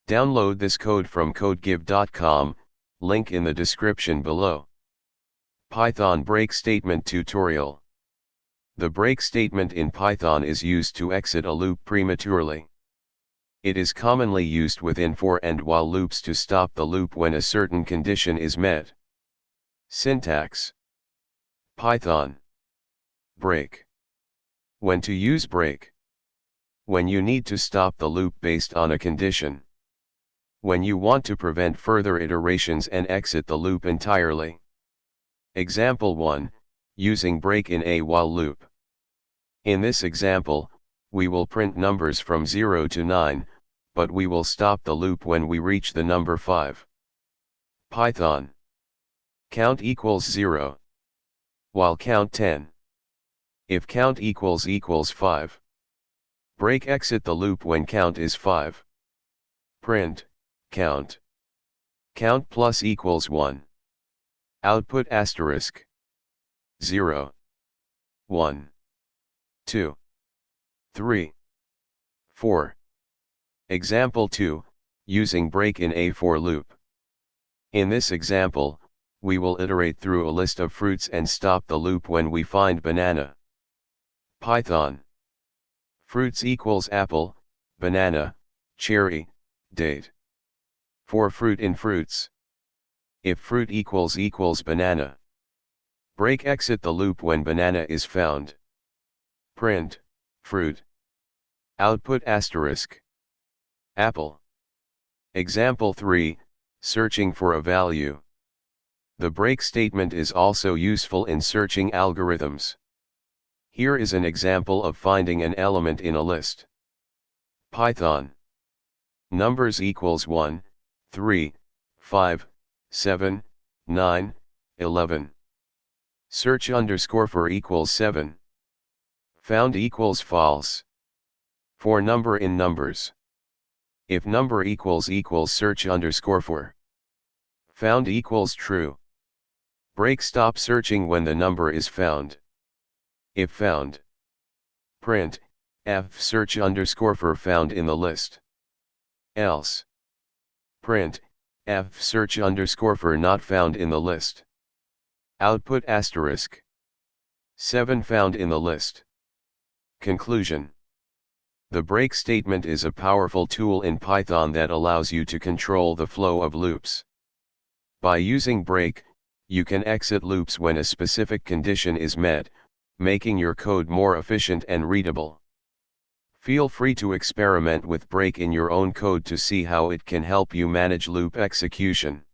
Download this code from codegive.com, link in the description below. Python break statement tutorial. The break statement in Python is used to exit a loop prematurely. It is commonly used within for and while loops to stop the loop when a certain condition is met. Syntax. Python. Break. When to use break. When you need to stop the loop based on a condition. When you want to prevent further iterations and exit the loop entirely. Example 1, using break in a while loop. In this example, we will print numbers from 0 to 9, but we will stop the loop when we reach the number 5. Python. Count equals 0. While count 10. If count equals 5. Break exit the loop when count is 5. Print, count. Count plus equals 1. Output asterisk. 0. 1. 2. 3. 4. Example 2, using break in a for loop. In this example, we will iterate through a list of fruits and stop the loop when we find banana. Python. Fruits equals apple, banana, cherry, date. For fruit in fruits. If fruit equals banana. Break exit the loop when banana is found. Print, fruit. Output asterisk. Apple. Example 3, searching for a value. The break statement is also useful in searching algorithms. Here is an example of finding an element in a list. Python. Numbers equals 1, 3, 5, 7, 9, 11. Search underscore for equals 7. Found equals false. For number in numbers. If number equals search underscore for. Found equals true. Break stop searching when the number is found. If found. Print, f search underscore for found in the list. Else. Print, f search underscore for not found in the list. Output asterisk. 7 found in the list. Conclusion. The break statement is a powerful tool in Python that allows you to control the flow of loops. By using break, you can exit loops when a specific condition is met, making your code more efficient and readable. Feel free to experiment with break in your own code to see how it can help you manage loop execution.